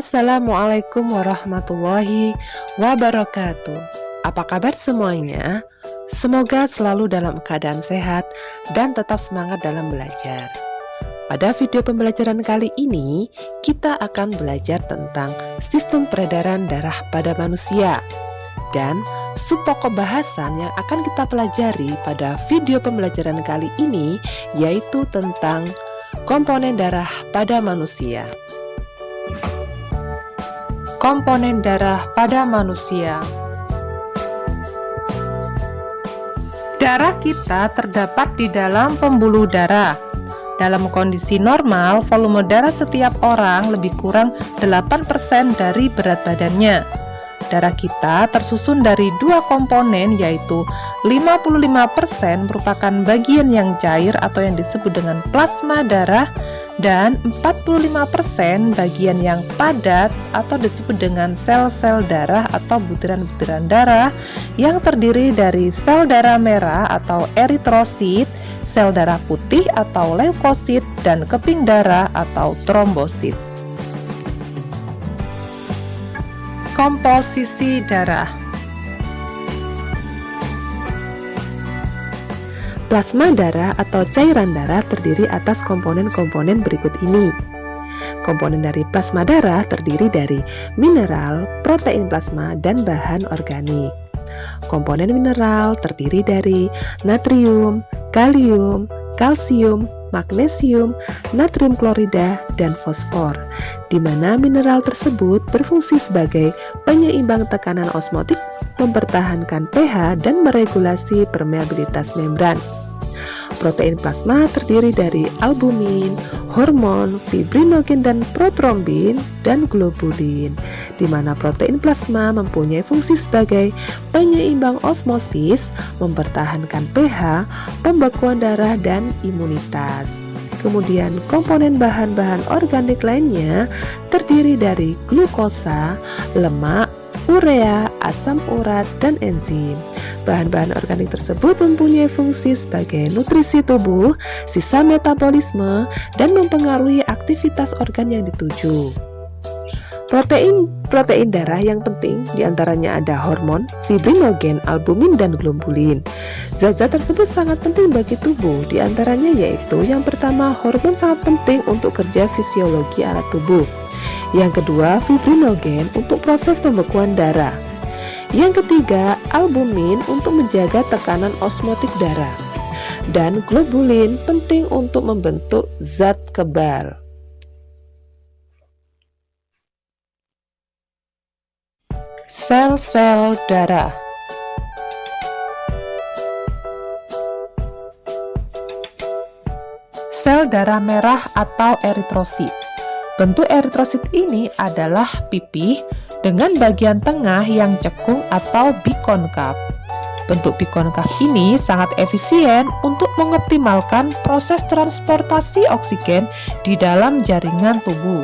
Assalamualaikum warahmatullahi wabarakatuh. Apa kabar semuanya? Semoga selalu dalam keadaan sehat dan tetap semangat dalam belajar. Pada video pembelajaran kali ini, kita akan belajar tentang sistem peredaran darah pada manusia. Dan subpokok bahasan yang akan kita pelajari pada video pembelajaran kali ini yaitu tentang komponen darah pada manusia. Komponen darah pada manusia. Darah kita terdapat di dalam pembuluh darah. Dalam kondisi normal, volume darah setiap orang lebih kurang 8% dari berat badannya. Darah kita tersusun dari dua komponen, yaitu 55% merupakan bagian yang cair atau yang disebut dengan plasma darah, dan 45% bagian yang padat atau disebut dengan sel-sel darah atau butiran-butiran darah yang terdiri dari sel darah merah atau eritrosit, sel darah putih atau leukosit, dan keping darah atau trombosit. Komposisi darah. Plasma darah atau cairan darah terdiri atas komponen-komponen berikut ini. Komponen dari plasma darah terdiri dari mineral, protein plasma, dan bahan organik. Komponen mineral terdiri dari natrium, kalium, kalsium, magnesium, natrium klorida, dan fosfor, di mana mineral tersebut berfungsi sebagai penyeimbang tekanan osmotik, mempertahankan pH, dan meregulasi permeabilitas membran. Protein plasma terdiri dari albumin, hormon, fibrinogen, dan protrombin, dan globulin, di mana protein plasma mempunyai fungsi sebagai penyeimbang osmosis, mempertahankan pH, pembekuan darah, dan imunitas. Kemudian komponen bahan-bahan organik lainnya terdiri dari glukosa, lemak, urea, asam urat, dan enzim. Bahan-bahan organik tersebut mempunyai fungsi sebagai nutrisi tubuh, sisa metabolisme, dan mempengaruhi aktivitas organ yang dituju. Protein darah yang penting diantaranya ada hormon, fibrinogen, albumin, dan globulin. Zat-zat tersebut sangat penting bagi tubuh, diantaranya yaitu yang pertama, hormon sangat penting untuk kerja fisiologi alat tubuh. Yang kedua, fibrinogen untuk proses pembekuan darah. Yang ketiga, albumin untuk menjaga tekanan osmotik darah. Dan globulin penting untuk membentuk zat kebal. Sel-sel darah. Sel darah merah atau eritrosit. Bentuk eritrosit ini adalah pipih dengan bagian tengah yang cekung atau bikonkav. Bentuk bikonkav ini sangat efisien untuk mengoptimalkan proses transportasi oksigen di dalam jaringan tubuh.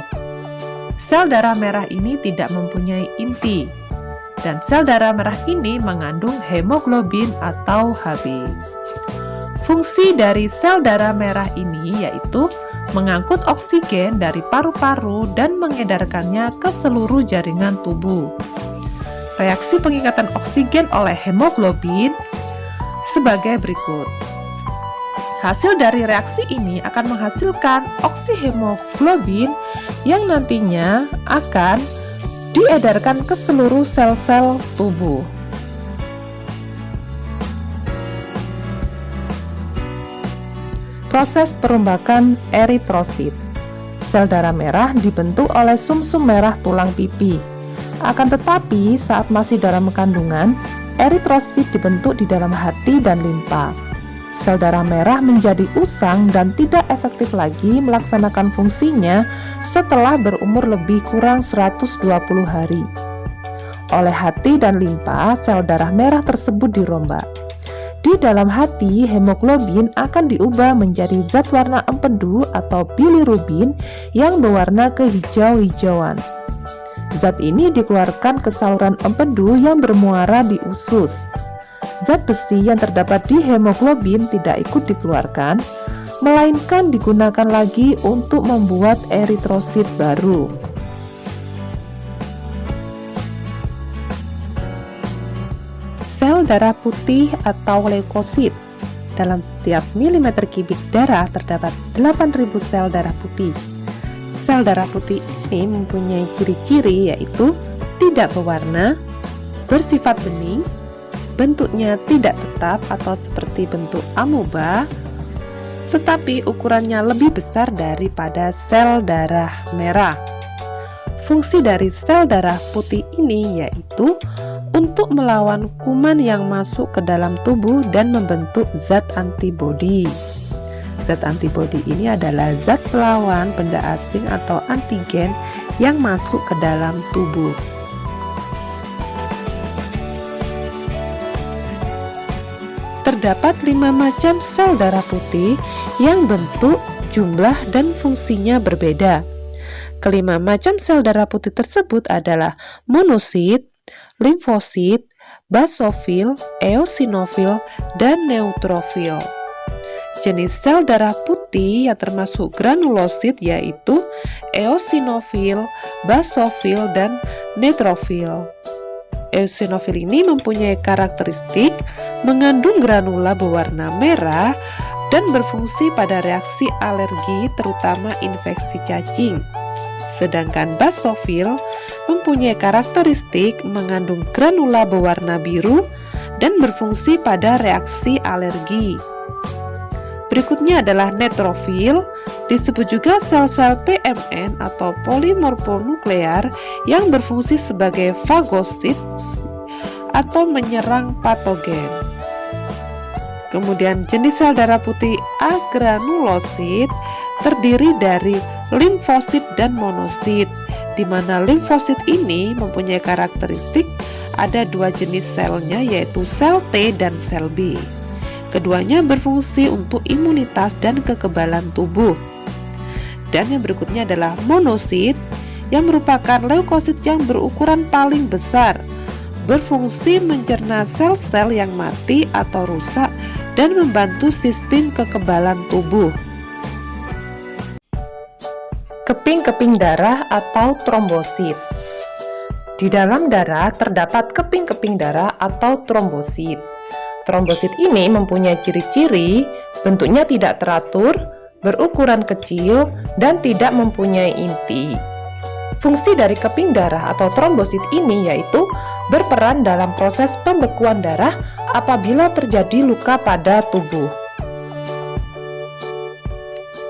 Sel darah merah ini tidak mempunyai inti, dan sel darah merah ini mengandung hemoglobin atau Hb. Fungsi dari sel darah merah ini yaitu mengangkut oksigen dari paru-paru dan mengedarkannya ke seluruh jaringan tubuh. Reaksi pengikatan oksigen oleh hemoglobin sebagai berikut. Hasil dari reaksi ini akan menghasilkan oksihemoglobin yang nantinya akan diedarkan ke seluruh sel-sel tubuh. Proses perombakan eritrosit. Sel darah merah dibentuk oleh sumsum merah tulang pipi. Akan tetapi saat masih dalam kandungan, eritrosit dibentuk di dalam hati dan limpa. Sel darah merah menjadi usang dan tidak efektif lagi melaksanakan fungsinya setelah berumur lebih kurang 120 hari. Oleh hati dan limpa, sel darah merah tersebut dirombak. Di dalam hati, hemoglobin akan diubah menjadi zat warna empedu atau bilirubin yang berwarna kehijau-hijauan. Zat ini dikeluarkan ke saluran empedu yang bermuara di usus. Zat besi yang terdapat di hemoglobin tidak ikut dikeluarkan, melainkan digunakan lagi untuk membuat eritrosit baru. sel darah putih atau leukosit. Dalam setiap milimeter kubik darah terdapat 8.000 sel darah putih. Sel darah putih ini mempunyai ciri-ciri yaitu tidak berwarna, bersifat bening, bentuknya tidak tetap atau seperti bentuk amoeba, tetapi ukurannya lebih besar daripada sel darah merah. Fungsi dari sel darah putih ini yaitu untuk melawan kuman yang masuk ke dalam tubuh dan membentuk zat antibodi. Zat antibodi ini adalah zat pelawan benda asing atau antigen yang masuk ke dalam tubuh. Terdapat 5 macam sel darah putih yang bentuk, jumlah, dan fungsinya berbeda. Kelima macam sel darah putih tersebut adalah monosit, limfosit, basofil, eosinofil, dan neutrofil. Jenis sel darah putih yang termasuk granulosit yaitu eosinofil, basofil, dan neutrofil. Eosinofil ini mempunyai karakteristik mengandung granula berwarna merah dan berfungsi pada reaksi alergi terutama infeksi cacing. Sedangkan basofil mempunyai karakteristik mengandung granula berwarna biru dan berfungsi pada reaksi alergi. Berikutnya adalah neutrofil, disebut juga sel-sel PMN atau polimorfonuklear yang berfungsi sebagai fagosit atau menyerang patogen. Kemudian jenis sel darah putih agranulosit terdiri dari limfosit dan monosit, di mana limfosit ini mempunyai karakteristik ada 2 jenis selnya yaitu sel T dan sel B. Keduanya berfungsi untuk imunitas dan kekebalan tubuh. Dan yang berikutnya adalah monosit yang merupakan leukosit yang berukuran paling besar, berfungsi mencerna sel-sel yang mati atau rusak dan membantu sistem kekebalan tubuh. Keping-keping darah atau trombosit. Di dalam darah terdapat keping-keping darah atau trombosit. Trombosit ini mempunyai ciri-ciri bentuknya tidak teratur, berukuran kecil, dan tidak mempunyai inti. Fungsi dari keping darah atau trombosit ini yaitu berperan dalam proses pembekuan darah apabila terjadi luka pada tubuh.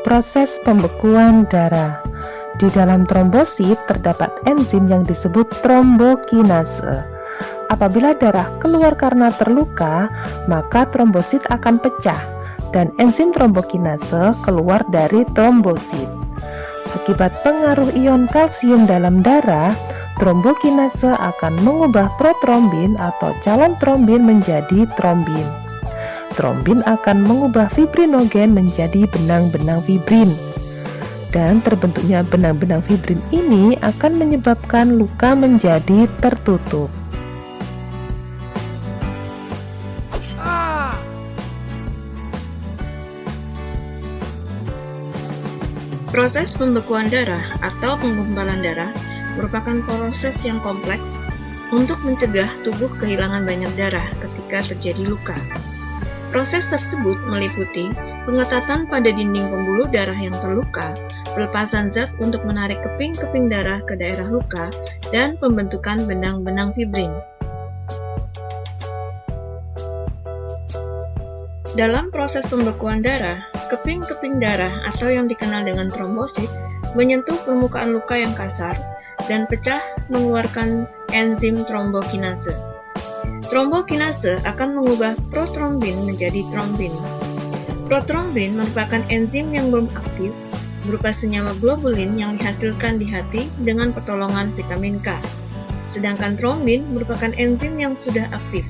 Proses pembekuan darah. Di dalam trombosit terdapat enzim yang disebut trombokinase. Apabila darah keluar karena terluka, maka trombosit akan pecah dan enzim trombokinase keluar dari trombosit. Akibat pengaruh ion kalsium dalam darah, trombokinase akan mengubah protrombin atau calon trombin menjadi trombin. Trombin akan mengubah fibrinogen menjadi benang-benang fibrin. Dan terbentuknya benang-benang fibrin ini akan menyebabkan luka menjadi tertutup. Proses pembekuan darah atau penggumpalan darah merupakan proses yang kompleks untuk mencegah tubuh kehilangan banyak darah ketika terjadi luka. Proses tersebut meliputi pengetatan pada dinding pembuluh darah yang terluka, pelepasan zat untuk menarik keping-keping darah ke daerah luka, dan pembentukan benang-benang fibrin. Dalam proses pembekuan darah, keping-keping darah atau yang dikenal dengan trombosit menyentuh permukaan luka yang kasar dan pecah mengeluarkan enzim trombokinase. Trombokinase akan mengubah protrombin menjadi trombin. Protrombin merupakan enzim yang belum aktif, berupa senyawa globulin yang dihasilkan di hati dengan pertolongan vitamin K. Sedangkan trombin merupakan enzim yang sudah aktif.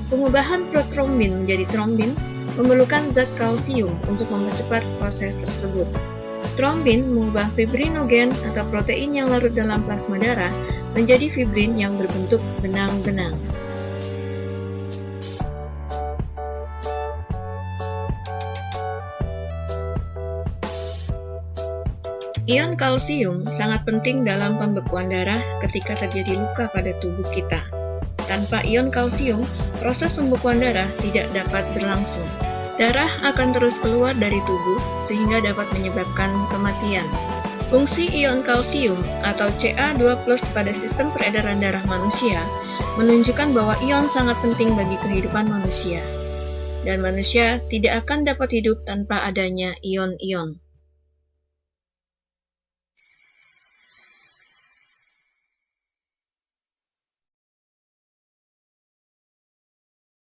Pengubahan protrombin menjadi trombin memerlukan zat kalsium untuk mempercepat proses tersebut. Trombin mengubah fibrinogen atau protein yang larut dalam plasma darah menjadi fibrin yang berbentuk benang-benang. Ion kalsium sangat penting dalam pembekuan darah ketika terjadi luka pada tubuh kita. Tanpa ion kalsium, proses pembekuan darah tidak dapat berlangsung. Darah akan terus keluar dari tubuh sehingga dapat menyebabkan kematian. Fungsi ion kalsium atau Ca2+ pada sistem peredaran darah manusia menunjukkan bahwa ion sangat penting bagi kehidupan manusia. Dan manusia tidak akan dapat hidup tanpa adanya ion-ion.